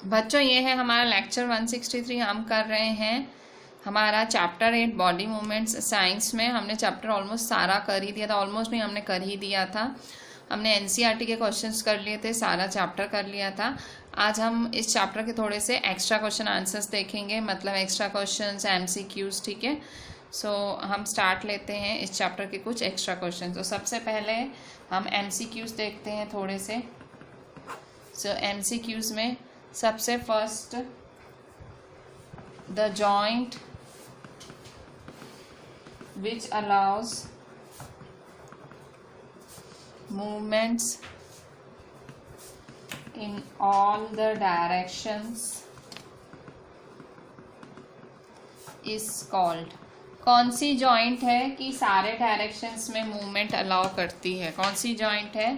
बच्चों ये है हमारा लेक्चर 163। हम कर रहे हैं हमारा चैप्टर 8 बॉडी मूवमेंट्स। साइंस में हमने चैप्टर ऑलमोस्ट सारा कर ही दिया था, ऑलमोस्ट नहीं हमने कर ही दिया था। हमने एनसीईआरटी के क्वेश्चंस कर लिए थे, सारा चैप्टर कर लिया था। आज हम इस चैप्टर के थोड़े से एक्स्ट्रा क्वेश्चन आंसर्स देखेंगे, मतलब एक्स्ट्रा क्वेश्चंस एमसीक्यूज। ठीक है, सो हम स्टार्ट लेते हैं इस चैप्टर के कुछ एक्स्ट्रा क्वेश्चन। तो सबसे पहले हम एमसीक्यूज देखते हैं थोड़े से। सो एमसीक्यूज में सबसे first, the joint which allows movements in all the directions is called। कौन सी जॉइंट है कि सारे डायरेक्शंस में मूवमेंट अलाउ करती है? कौन सी जॉइंट है?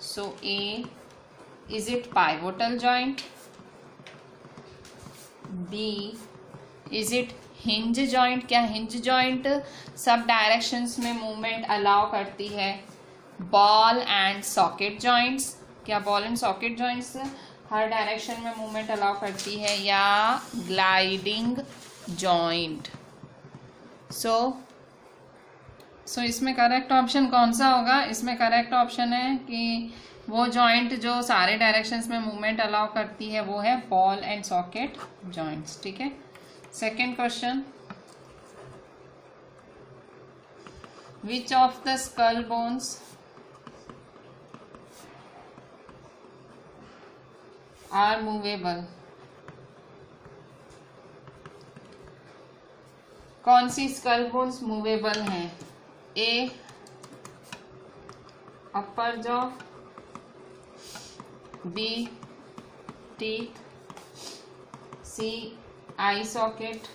So A, is it pivotal joint? B, is it hinge joint? क्या हिंज जॉइंट सब डायरेक्शंस में मूवमेंट अलाउ करती है? Ball and socket joints? क्या बॉल एंड सॉकेट जॉइंट्स हर डायरेक्शन में मूवमेंट अलाउ करती है? या ग्लाइडिंग जॉइंट? सो इसमें करेक्ट ऑप्शन कौन सा होगा? इसमें करेक्ट ऑप्शन है कि वो जॉइंट जो सारे डायरेक्शंस में मूवमेंट अलाउ करती है वो है बॉल एंड सॉकेट जॉइंट्स। ठीक है, second question, which of the skull bones are movable? कौन सी स्कल बोन्स मूवेबल हैं? A, upper jaw, B, teeth, C, eye socket,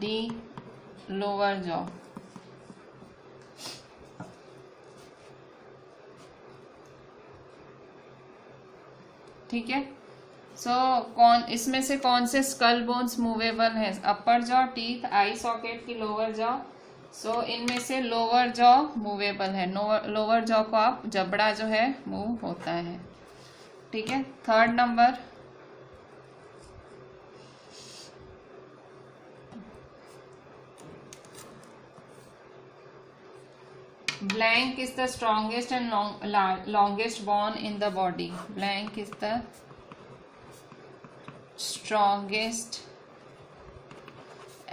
D, lower jaw. ठीक है, सो कौन इसमें से कौन से स्कल बोन्स मूवेबल है? अपर जॉ, टीथ, आई सॉकेट की लोअर जॉ? सो इनमें से लोअर जॉ मूवेबल है। लोअर जॉ को आप जबड़ा जो है मूव होता है। ठीक है, third number, blank is the strongest and longest bone in the body? Blank is the strongest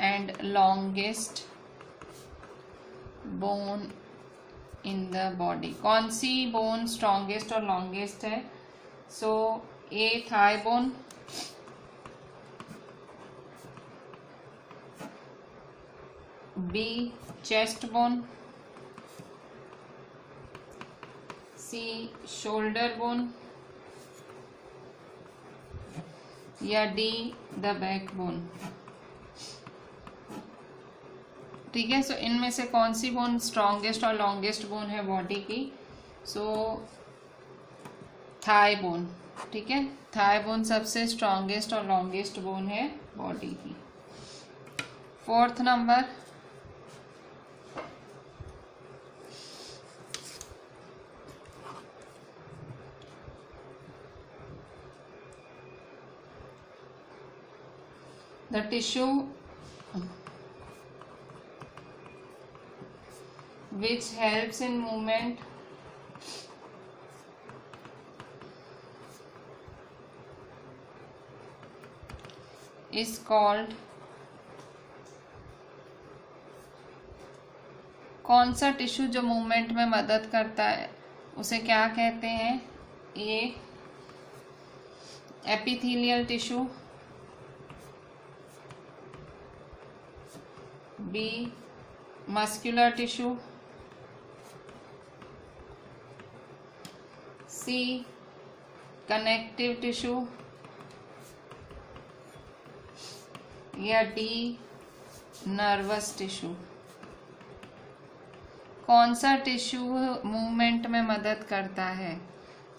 and longest bone in the body। कौन सी बोन स्ट्रॉन्गेस्ट और लॉन्गेस्ट है? So A, thigh bone, B, chest bone, C, shoulder bone, या D, the backbone? ठीक है, so इनमें से कौन सी बोन स्ट्रॉन्गेस्ट और लॉन्गेस्ट बोन है बॉडी की? So thigh bone. ठीक है, थाई बोन सबसे स्ट्रॉन्गेस्ट और लॉन्गेस्ट बोन है बॉडी की। Fourth number, the tissue which helps in movement is called। कौन सा टिश्यू जो मूवमेंट में मदद करता है उसे क्या कहते हैं? A, epithelial tissue, B, muscular tissue, C, connective tissue, या डी, नर्वस टिश्यू? कौन सा टिश्यू मूवमेंट में मदद करता है?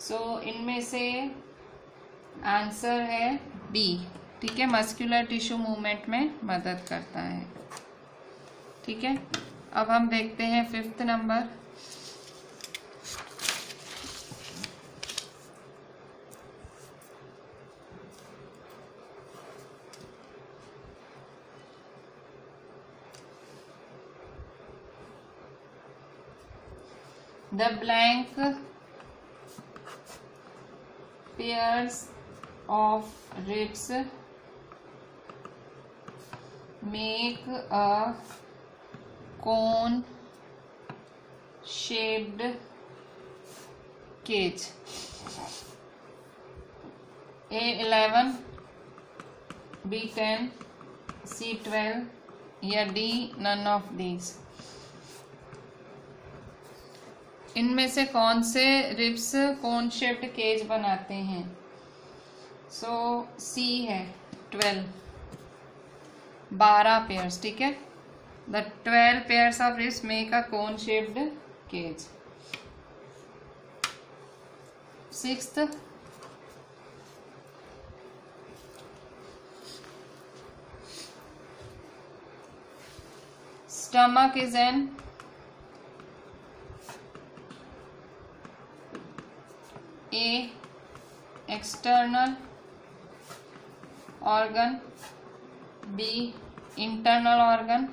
सो इनमें से आंसर है बी। ठीक है, मस्कुलर टिश्यू मूवमेंट में मदद करता है। ठीक है, अब हम देखते हैं fifth number, The blank pairs of ribs make a cone shaped cage. A11, B10, C12 या D none of these. इनमें से कौन से रिब्स कोन शेप्ड केज बनाते हैं? सो C है 12, 12 पेयर्स, ठीक है। The 12 pairs of ribs make a cone shaped cage. 6th, stomach is an A, external organ, B, internal organ,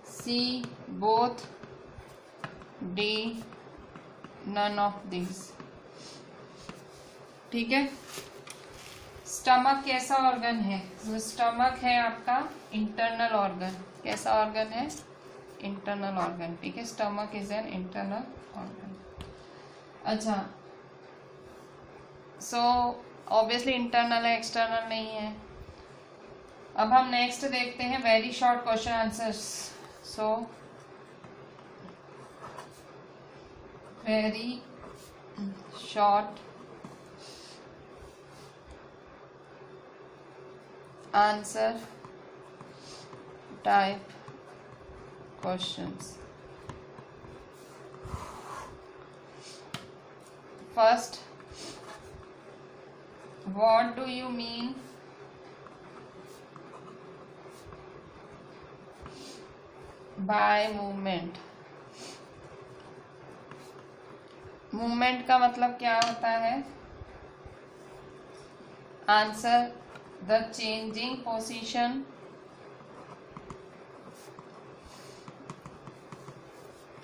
C, both, D, none of these। ठीक है। स्टमक कैसा organ है? तो स्टमक है आपका इंटरनल ऑर्गन। कैसा ऑर्गन है? Internal organ, ठीक है। Stomach is an internal organ. अच्छा, सो ऑब्वियसली इंटरनल है, एक्सटर्नल नहीं है। अब हम नेक्स्ट देखते हैं very short question answers. So very short answer type questions. First, what do you mean by movement? Movement का मतलब क्या होता है? Answer, the changing position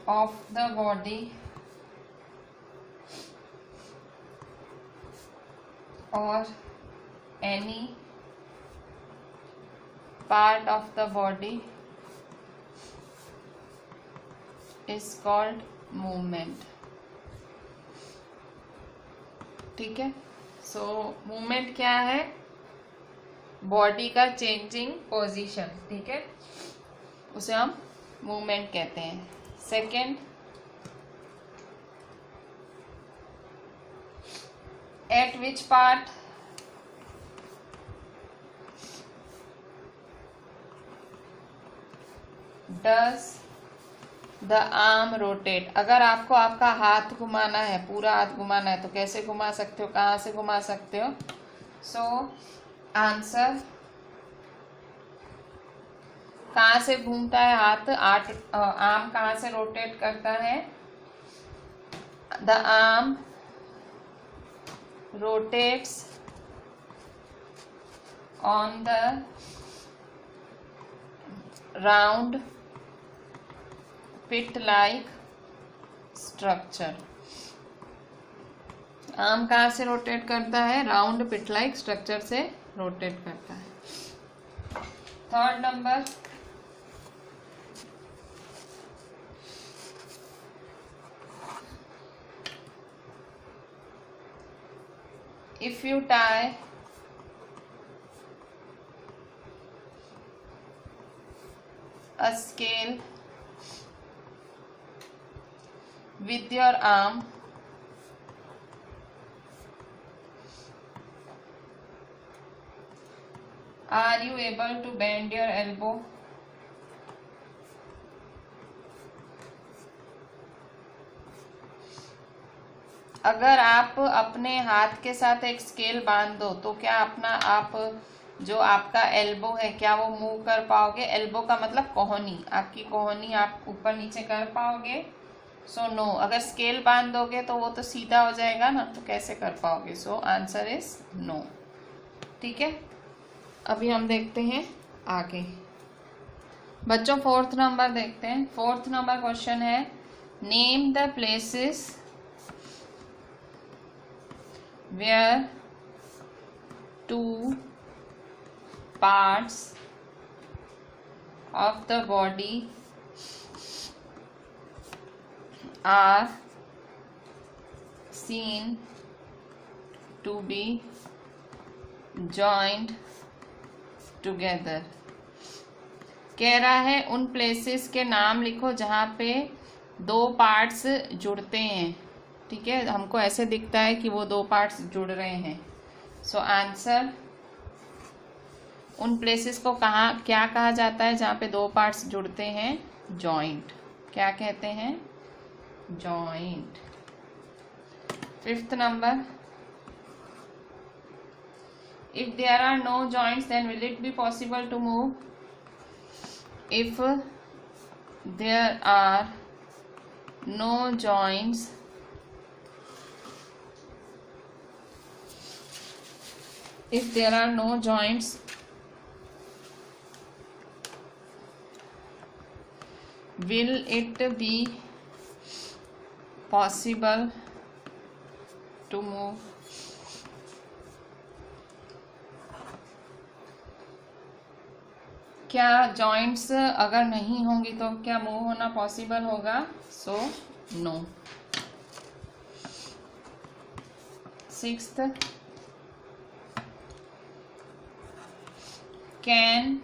of the body or any part of the body is called movement। ठीक है। So movement क्या है? Body का चेंजिंग पोजीशन, ठीक है, उसे हम मूवमेंट कहते हैं। Second, eight which part does the arm rotate? अगर आपको आपका हाथ घुमाना है, पूरा हाथ घुमाना है, तो कैसे घुमा सकते हो, कहाँ से घुमा सकते हो? सो आंसर, कहाँ से घूमता है हाथ? आर्म कहाँ से रोटेट करता है? The arm rotates on the round pit like structure. Arm कहाँ से रोटेट करता है? राउंड पिट लाइक स्ट्रक्चर से रोटेट करता है। Third number, if you tie a scale with your arm, are you able to bend your elbow? अगर आप अपने हाथ के साथ एक स्केल बांध दो तो क्या अपना आप जो आपका एल्बो है क्या वो मूव कर पाओगे? एल्बो का मतलब कोहनी, आपकी कोहनी आप ऊपर नीचे कर पाओगे? So no. अगर स्केल बांध दोगे तो वो तो सीधा हो जाएगा ना, तो कैसे कर पाओगे? So answer is no. ठीक है, अभी हम देखते हैं आगे। बच्चों फोर्थ नंबर देखते हैं। फोर्थ नंबर क्वेश्चन है, name the places where two parts of the body are seen to be joint together. कह रहा है उन प्लेसेस के नाम लिखो जहाँ पे दो पार्ट्स जुड़ते हैं। ठीक है, हमको ऐसे दिखता है कि वो दो पार्ट्स जुड़ रहे हैं। सो आंसर, उन प्लेसेस को क्या कहा जाता है जहाँ पे दो पार्ट्स जुड़ते हैं? जॉइंट। क्या कहते हैं? Joint. Fifth number, if there are no joints then will it be possible to move? If there are no joints will it be possible to move? क्या जॉइंट्स अगर नहीं होंगी तो क्या मूव होना पॉसिबल होगा? So no. Sixth, can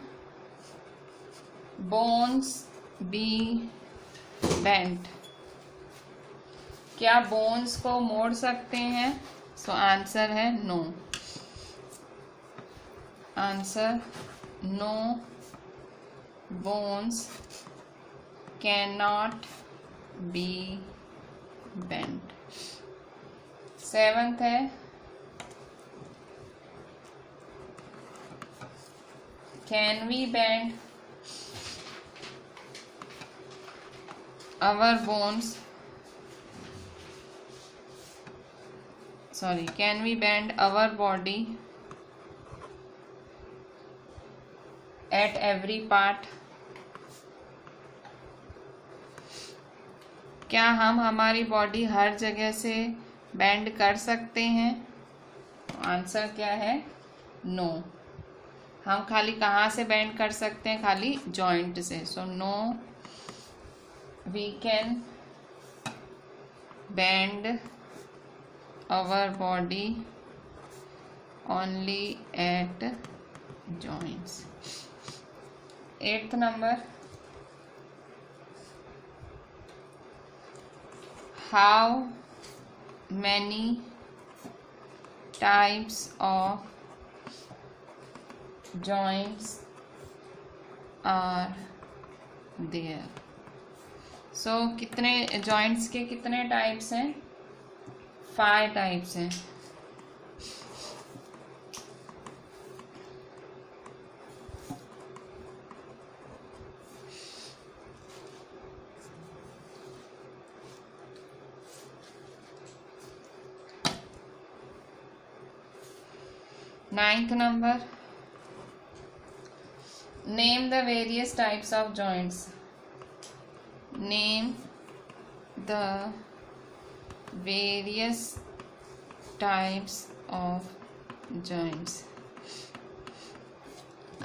bones be bent? क्या bones को मोड़ सकते हैं? सो आंसर है no. Answer, no, bones cannot be bent। Seventh है, can we bend our bones? Can we bend our body at every part? क्या हम हमारी बॉडी हर जगह से बेंड कर सकते हैं? आंसर क्या है? नो। हम खाली कहाँ से बेंड कर सकते हैं? खाली जॉइंट से। So no, we can bend our body only at joints. Eighth number, how many types of joints are there? So कितने joints के कितने टाइप्स हैं? 5 टाइप्स हैं। Ninth number, name the various types of joints. Name the various types of joints.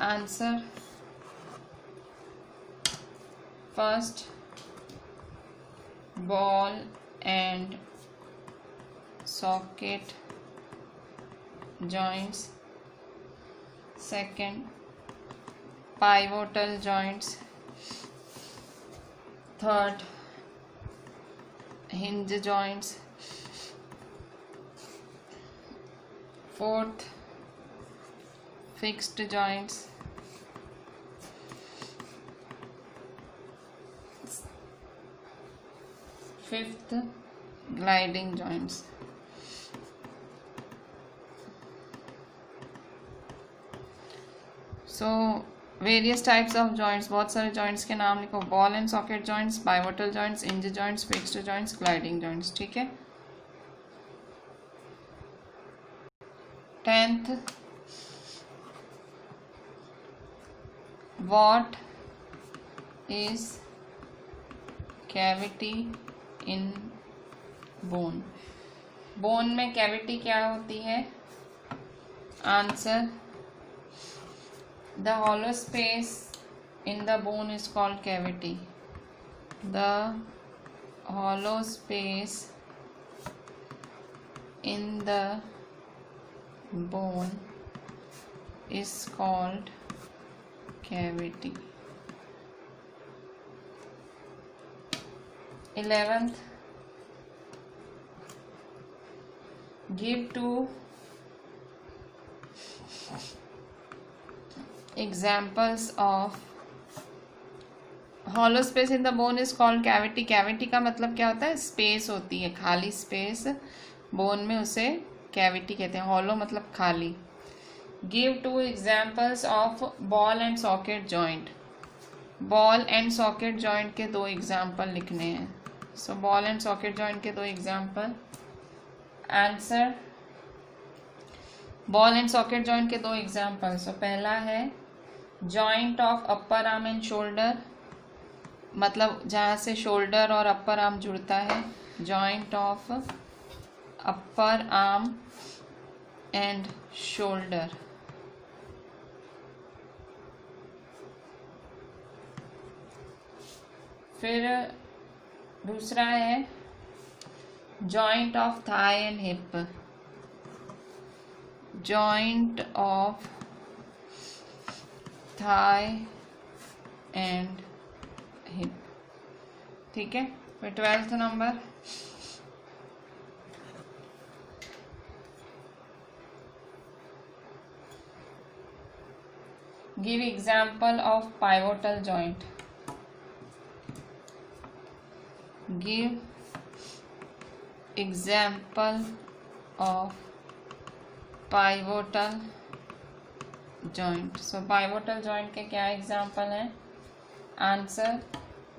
Answer, first, ball and socket joints, second, pivotal joints, third, hinge joints, fourth, fixed joints, fifth, gliding joints। So various types of joints, बहुत सारे joints के नाम लिखो। Ball and socket joints, pivotal joints, hinge joints, fixed joints, gliding joints. ठीक है। 10th, what is cavity in bone. बोन में कैविटी क्या होती है? आंसर, the hollow space in the bone is called cavity. The hollow space in the bone is called cavity. 11th, give two examples of hollow space in the bone is called cavity. cavity का मतलब क्या होता है? Space होती है, खाली space bone में, उसे कैविटी कहते हैं. hollow मतलब खाली. give two examples of ball and socket joint. Ball and socket joint के दो एग्जाम्पल लिखने हैं. सो बॉल एंड सॉकेट जॉइंट के दो example. Answer, ball and socket joint के दो एग्जाम्पल. सो पहला है joint of upper arm and shoulder, मतलब जहाँ से शोल्डर और अपर आर्म जुड़ता है. Joint of upper arm and shoulder. फिर दूसरा है joint of thigh and hip. Joint of thigh and hip. ठीक है. फिर 12th number, give example of pivotal joint. give example of pivotal joint. so pivotal joint के क्या example हैं? Answer,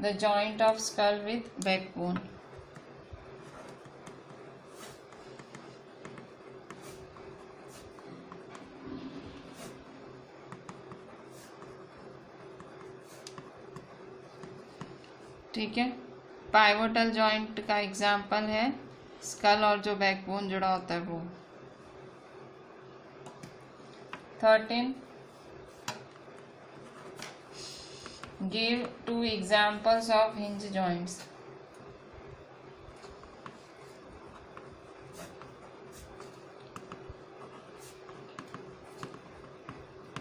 the joint of skull with backbone. ठीक है. Pivotal joint का example है स्कल और जो बैकबोन जुड़ा होता है वो. 13, give two examples of hinge joints.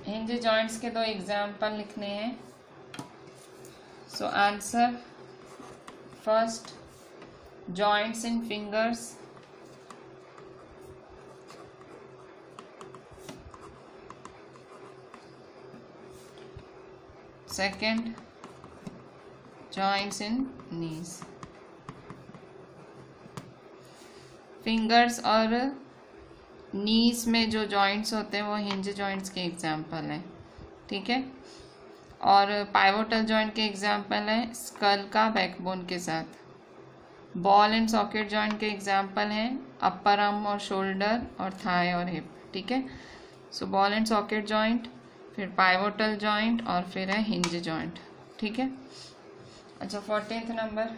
Hinge joints के दो एग्जाम्पल लिखने हैं. So answer, first joints in fingers. Second, joints in knees. Fingers और नीज में जो जॉइंट्स होते हैं वो हिंज जॉइंट्स के एग्जाम्पल हैं. ठीक है. और पाइवोटल जॉइंट के एग्जाम्पल हैं स्कल का बैकबोन के साथ. बॉल एंड सॉकेट जॉइंट के एग्जाम्पल हैं अपर आर्म और शोल्डर और थाई और हिप. ठीक है. सो बॉल एंड सॉकेट जॉइंट, फिर पाइवोटल जॉइंट और फिर है हिंज जॉइंट. ठीक है. अच्छा, 14th number,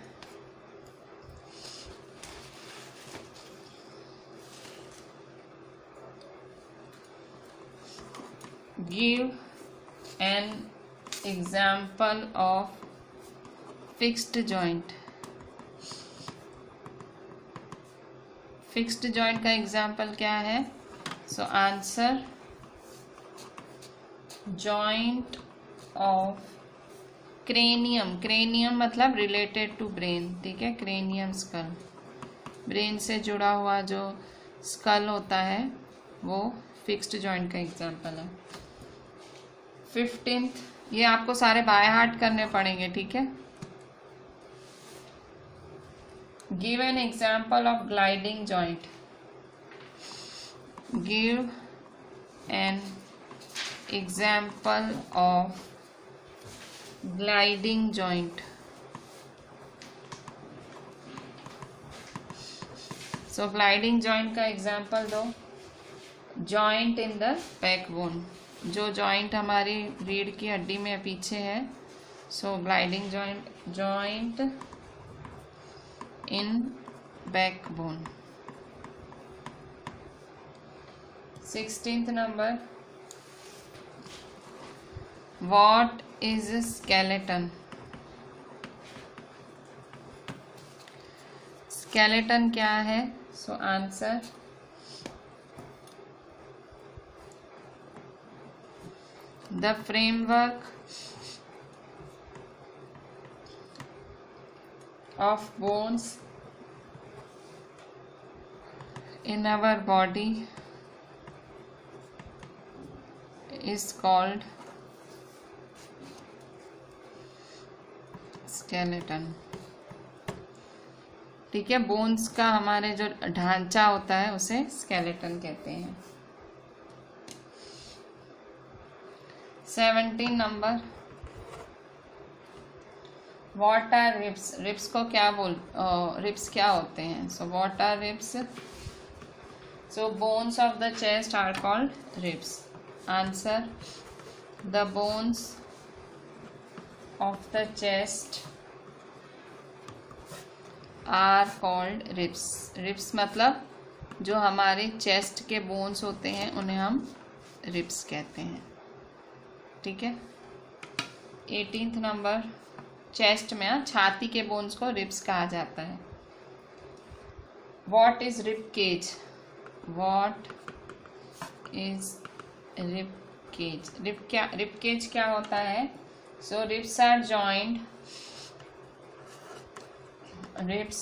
give an example of fixed joint. Fixed joint का एग्जाम्पल क्या है? So answer, joint of cranium. Cranium मतलब रिलेटेड टू ब्रेन. ठीक है. क्रेनियम स्कल, ब्रेन से जुड़ा हुआ जो स्कल होता है वो फिक्स्ड जॉइंट का एग्जाम्पल है. 15th, ये आपको सारे बाय हार्ट करने पड़ेंगे. ठीक है. Give an example of gliding joint. Give an example of gliding joint. So gliding joint का example दो. Joint in the backbone. जो joint हमारी रीढ़ की हड्डी में पीछे है So gliding joint in backbone. 16th number. What is a skeleton? Skeleton क्या है? So answer. The framework of bones in our body is called skeleton. ठीक है, बोन्स का हमारे जो ढांचा होता है उसे स्केलेटन कहते हैं. 17 number. What are ribs? Ribs को क्या रिब्स क्या होते हैं? So what are ribs? So bones of the chest are called ribs. Answer. The bones of the chest are called ribs. Ribs मतलब जो हमारे चेस्ट के बोन्स होते हैं उन्हें हम रिब्स कहते हैं. ठीक है. 18th number. चेस्ट में छाती के बोन्स को रिब्स कहा जाता है. What is rib cage? What is rib cage? Rib cage क्या होता है? So ribs are joined. Ribs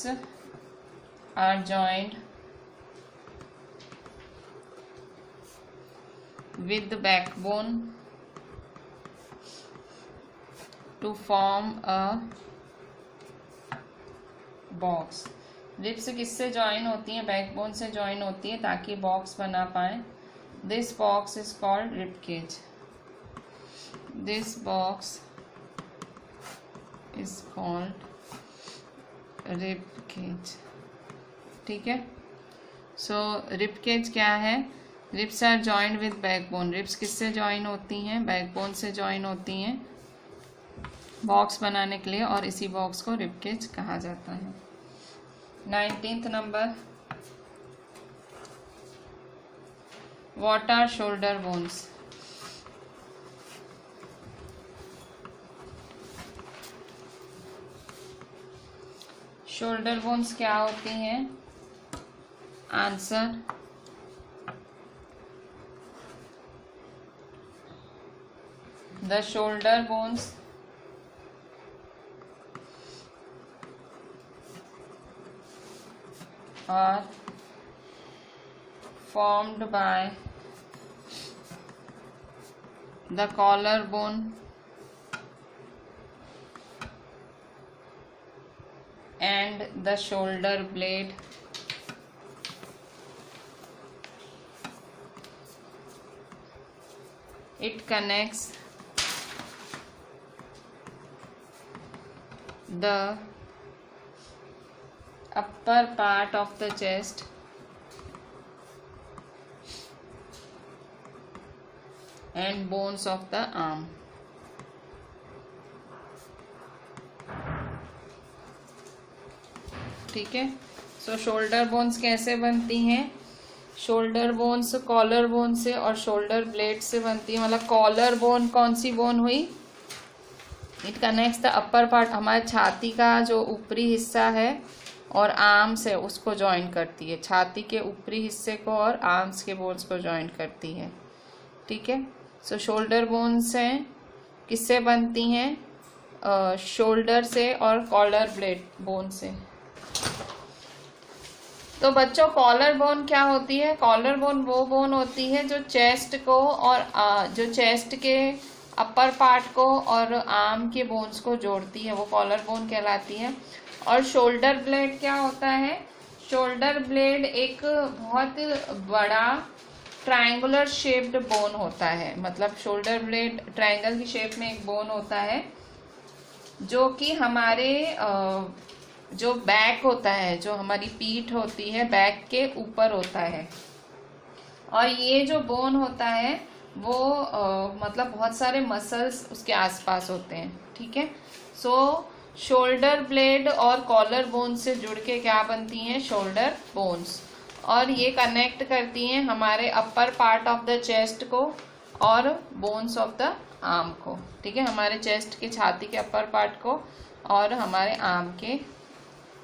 are joined with the backbone to form a box. Ribs किससे ज्वाइन होती हैं? बैकबोन से ज्वाइन होती है ताकि बॉक्स बना पाए. This box is called rib cage. This box is called rib cage. ठीक है. सो रिब केज क्या है? Ribs are joined with backbone. Ribs किससे ज्वाइन होती हैं? बैकबोन से ज्वाइन होती हैं बॉक्स बनाने के लिए, और इसी बॉक्स को रिब केज कहा जाता है. 19th number. What are shoulder bones? Shoulder bones क्या होती हैं? Answer. The shoulder bones are formed by the collarbone and the shoulder blade. It connects the upper part of the chest and bones of the arm. ठीक है. सो shoulder bones कैसे बनती हैं? Shoulder bones collar bone से और shoulder blade से बनती है. मतलब कॉलर बोन कौन सी बोन हुई? It connects the upper part. हमारे छाती का जो ऊपरी हिस्सा है और आर्म्स है उसको ज्वाइन करती है. छाती के ऊपरी हिस्से को और आर्म्स के बोन्स को ज्वाइन करती है. ठीक है. सो शोल्डर बोन्स हैं किससे बनती हैं? शोल्डर से और कॉलर ब्लेड बोन से. तो बच्चों कॉलर बोन क्या होती है? कॉलर बोन वो बोन होती है जो चेस्ट को और जो चेस्ट के अपर पार्ट को और आर्म के बोन्स को जोड़ती है, वो कॉलर बोन कहलाती है. और शोल्डर ब्लेड क्या होता है? शोल्डर ब्लेड एक बहुत बड़ा ट्रायंगुलर शेप्ड बोन होता है. मतलब शोल्डर ब्लेड ट्रायंगल की शेप में एक बोन होता है जो कि हमारे जो बैक होता है, जो हमारी पीठ होती है, बैक के ऊपर होता है. और ये जो बोन होता है वो मतलब बहुत सारे मसल्स उसके आसपास होते हैं, ठीक है। सो शोल्डर ब्लेड और कॉलर बोन से जुड़ के क्या बनती हैं, शोल्डर बोन्स, और ये कनेक्ट करती हैं हमारे upper part of the chest को और बोन्स ऑफ द आर्म को, ठीक है, हमारे चेस्ट के छाती के अपर पार्ट को और हमारे आर्म के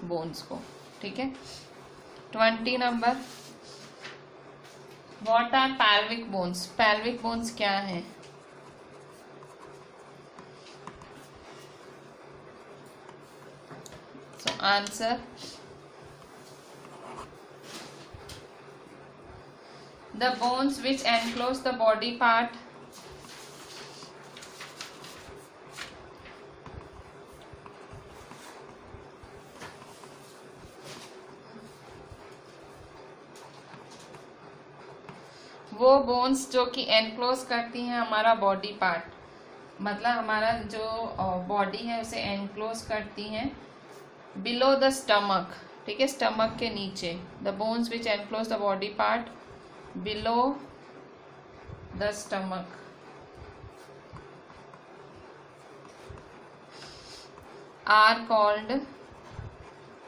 बोन्स को, ठीक है। 20 number, what are pelvic bones, pelvic bones क्या है? So answer, the bones which enclose the body part वो बोन्स जो कि एनक्लोज करती हैं हमारा बॉडी पार्ट, मतलब हमारा जो बॉडी है उसे एनक्लोज करती हैं बिलो द स्टमक, ठीक है, स्टमक के नीचे। The bones which enclose the body part below the stomach are called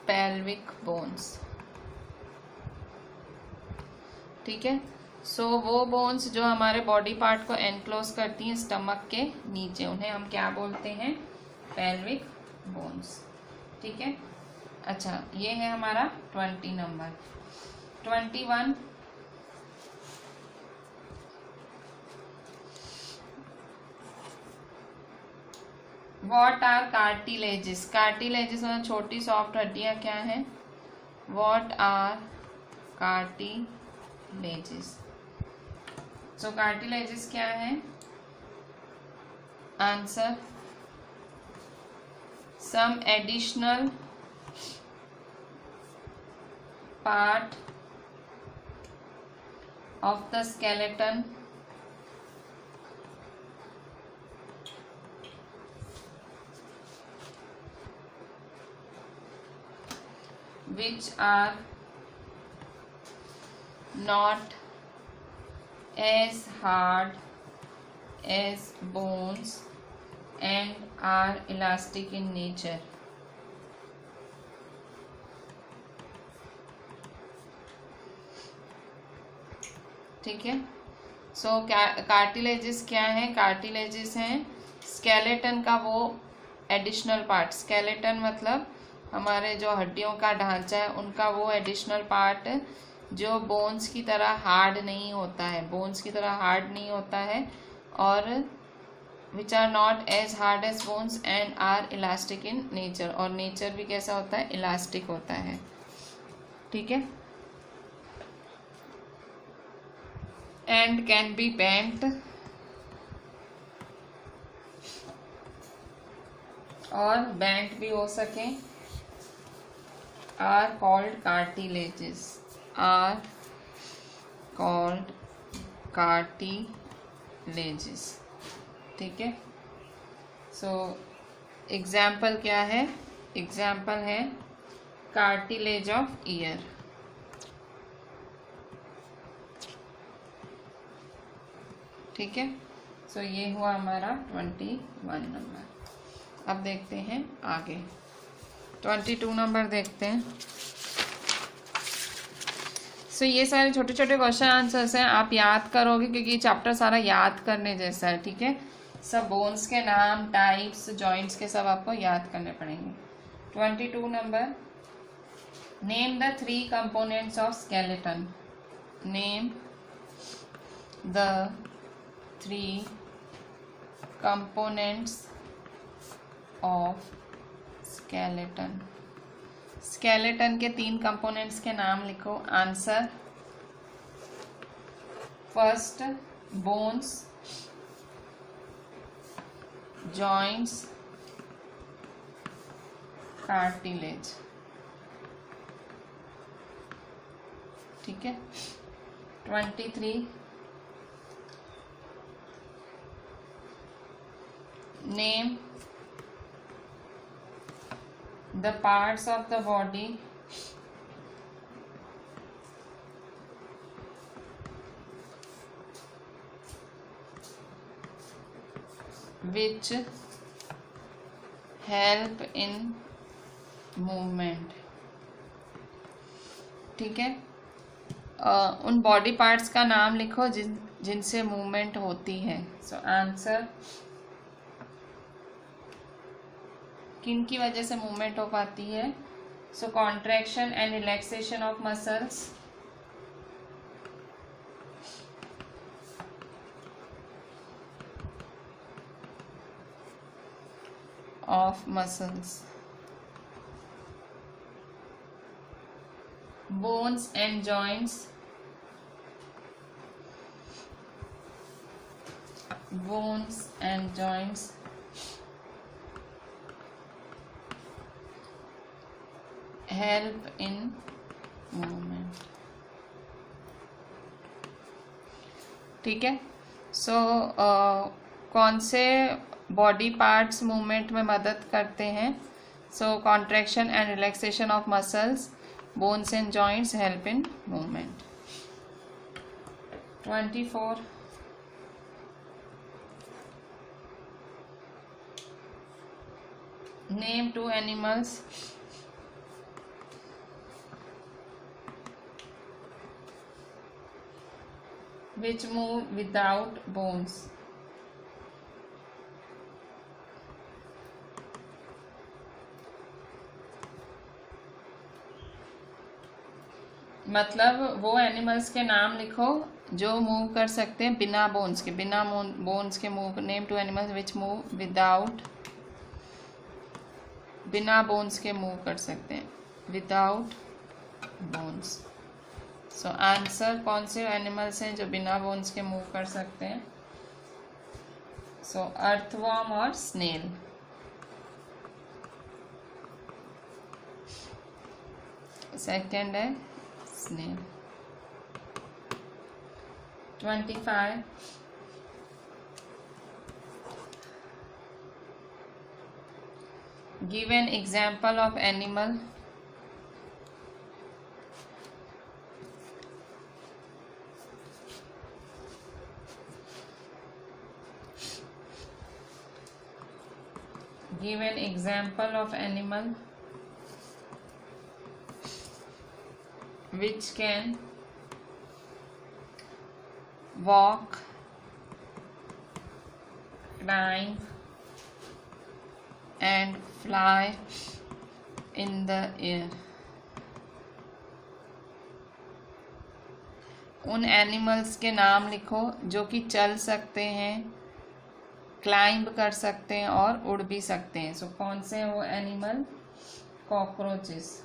pelvic bones, ठीक है। सो वो बोन्स जो हमारे बॉडी पार्ट को एनक्लोज करती हैं स्टमक के नीचे, उन्हें हम क्या बोलते हैं, पेल्विक बोन्स, ठीक है। अच्छा, ये है हमारा 20 number. 21, what are cartilages, cartilages मतलब छोटी सॉफ्ट हड्डियां क्या है, what are cartilages. So cartilages क्या है, answer, some additional part of the skeleton which are not as hard as bones and are elastic in nature, ठीक है। सो कार्टिलेजेस क्या है, कार्टिलेजेस हैं स्केलेटन का वो एडिशनल पार्ट, स्केलेटन मतलब हमारे जो हड्डियों का ढांचा है उनका वो एडिशनल पार्ट जो बोन्स की तरह हार्ड नहीं होता है, बोन्स की तरह हार्ड नहीं होता है, और which are not as hard as bones and are elastic in nature, और नेचर भी कैसा होता है, इलास्टिक होता है, ठीक है। एंड कैन बी बेंट, और बेंट भी हो सके, are called cartilages, are called cartilages, ठीक है। सो एग्जाम्पल क्या है, एग्जाम्पल है कार्टिलेज ऑफ ईयर, ठीक है। सो ये हुआ हमारा 21 नंबर। अब देखते हैं आगे 22 नंबर देखते हैं। सो ये सारे छोटे छोटे क्वेश्चन आंसर्स हैं, आप याद करोगे क्योंकि चैप्टर सारा याद करने जैसा है, ठीक है। सब बोन्स के नाम, टाइप्स, जॉइंट्स के सब आपको याद करने पड़ेंगे। 22 number, name the 3 components of skeleton, name the 3 components of skeleton, skeleton के 3 कंपोनेंट्स के नाम लिखो। Answer, first bones, joints, cartilage, ठीक है। 23, name the parts of the body which help in movement। ठीक है, उन बॉडी पार्ट्स का नाम लिखो जिनसे मूवमेंट होती है। सो आंसर, किन की वजह से मूवमेंट हो पाती है? So contraction and relaxation of muscles, bones and joints, help in movement। ठीक है, सो कौन से बॉडी पार्ट्स मूवमेंट में मदद करते हैं? So contraction and relaxation of muscles, bones and joints help in movement. 24 name 2 animals which move without bones। मतलब वो एनिमल्स के नाम लिखो जो मूव कर सकते हैं बिना बोन्स के, बिना बोन्स के move. Name 2 animals which move without, बिना बोन्स के मूव कर सकते हैं, विदाउट बोन्स। सो आंसर, कौन से एनिमल्स हैं जो बिना बोन्स के मूव कर सकते हैं? सो अर्थवॉर्म और स्नेल। सेकंड है snail. 25 give an example of animal give an example of animal which can walk, climb and fly in the air। उन एनिमल्स के नाम लिखो जो कि चल सकते हैं, क्लाइंब कर सकते हैं और उड़ भी सकते हैं। सो कौन से हैं वो एनिमल? कॉकरोचेस।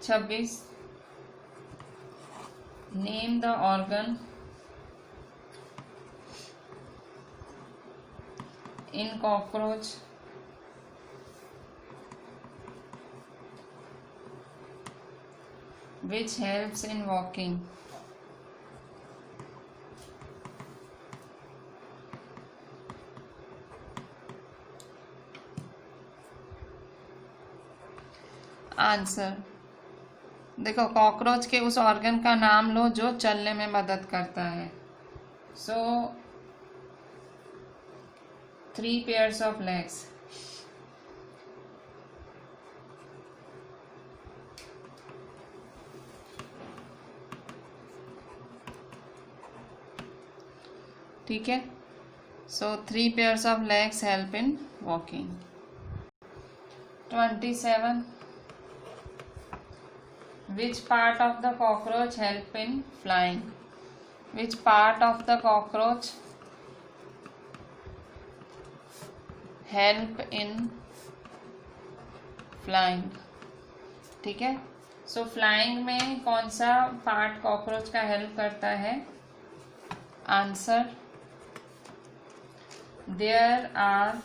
छब्बीस name the organ in cockroach which helps in walking। Answer देखो, कॉकरोच के उस ऑर्गन का नाम लो जो चलने में मदद करता है। सो 3 pairs of legs। ठीक है, सो 3 pairs of legs help in walking। 27 which part of the cockroach help in flying? Which part of the cockroach help in flying? ठीक है, सो फ्लाइंग में कौन सा पार्ट कॉकरोच का हेल्प करता है? Answer, there are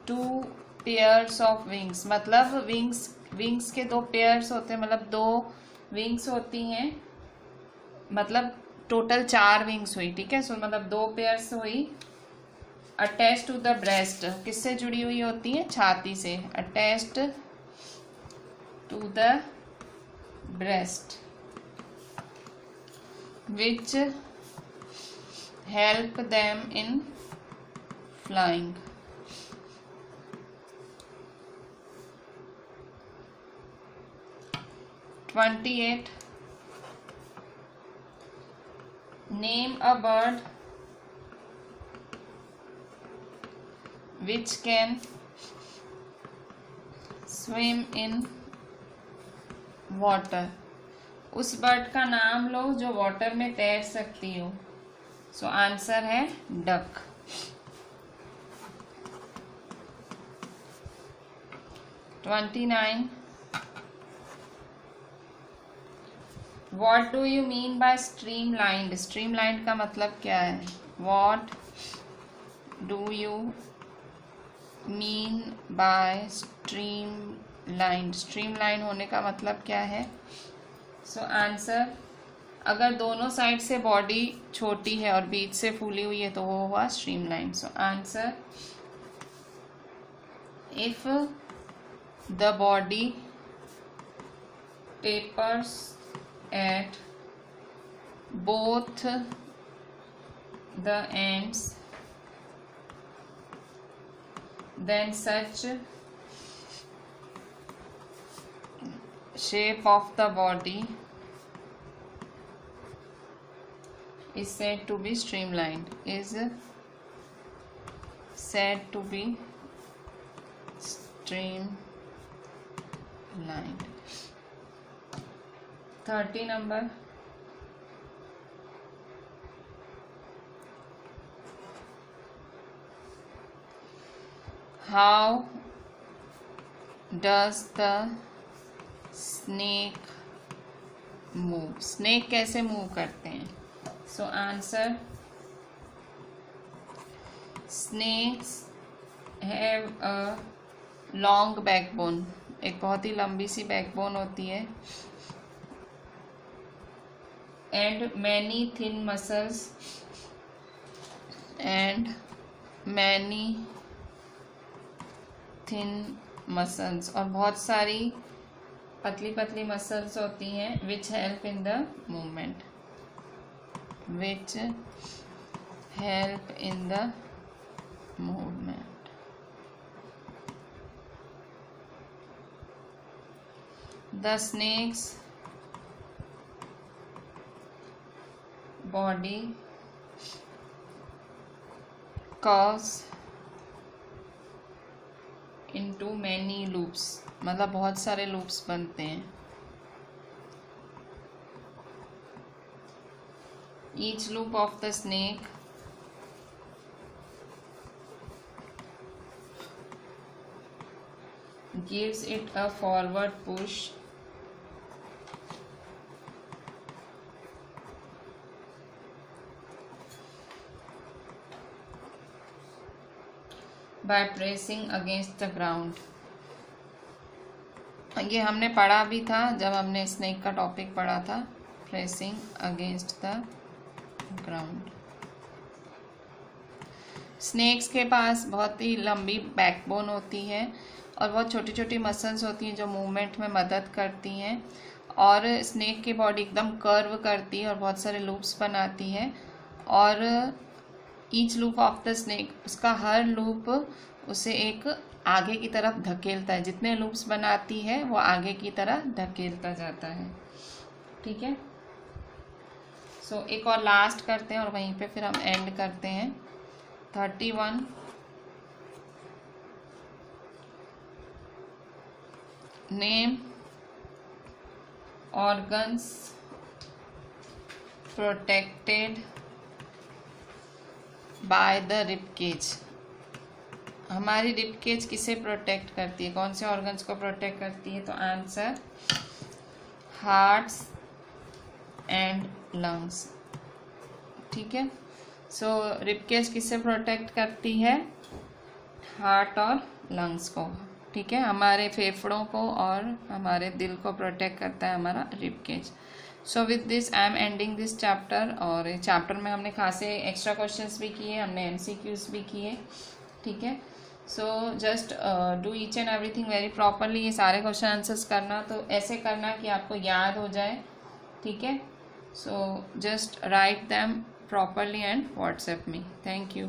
2 pairs of wings. मतलब wings के 2 पेयर्स होते हैं, मतलब 2 विंग्स होती हैं, मतलब टोटल 4 विंग्स हुई। ठीक है, सो मतलब 2 पेयर्स हुई अटैच टू द ब्रेस्ट किससे जुड़ी हुई होती है? छाती से। Attached to the breast which help them in flying. (28) Name a bird which can swim in water। उस बर्ड का नाम लो जो वाटर में तैर सकती हो। सो आंसर है duck. (29) What do you mean by streamlined? Streamlined का मतलब क्या है? What do you mean by streamlined? streamline होने का मतलब क्या है? सो आंसर, अगर दोनों साइड से बॉडी छोटी है और बीच से फूली हुई है तो वो हुआ streamline. So answer, if the body tapers at both the ends, then such shape of the body is said to be streamlined. Is said to be streamlined. 30 number. How does the snake move? Snake कैसे move करते हैं? So answer, snakes have a long backbone. एक बहुत ही लंबी सी backbone होती है। And many thin muscles और बहुत सारी पतली पतली मसल्स होती हैं which help in the movement. The snake's body curves into many loops, मतलब बहुत सारे लूप्स बनते हैं। Each loop of the snake gives it a forward push by pressing against the ground। ये हमने पढ़ा भी था जब हमने स्नेक का टॉपिक पढ़ा था, pressing against the ground. Snakes के पास बहुत ही लंबी बैकबोन होती है और बहुत छोटी छोटी मसल्स होती हैं जो मूवमेंट में मदद करती हैं, और स्नेक की बॉडी एकदम कर्व करती है और बहुत सारे लूप्स बनाती है। और each loop of the snake, उसका हर लूप उसे एक आगे की तरफ धकेलता है। जितने लूप्स बनाती है वो आगे की तरह धकेलता जाता है। ठीक है। सो एक और लास्ट करते हैं और वहीं पे फिर हम एंड करते हैं। 31 name organs protected by the rib cage. हमारी रिब केज किसे प्रोटेक्ट करती है? कौन से ऑर्गन्स को प्रोटेक्ट करती है? तो आंसर, हार्ट्स एंड लंग्स। ठीक है। सो रिब केज किससे प्रोटेक्ट करती है? हार्ट और लंग्स को। ठीक है। हमारे फेफड़ों को और हमारे दिल को प्रोटेक्ट करता है हमारा rib cage. So with this I am ending this chapter. और चैप्टर में हमने खासे एक्स्ट्रा क्वेश्चंस भी किए, हमने MCQs भी किए, ठीक है। So just do each and everything very properly. ये सारे क्वेश्चन आंसर्स करना तो ऐसे करना कि आपको याद हो जाए, ठीक है। So just right them properly and WhatsApp me. Thank you.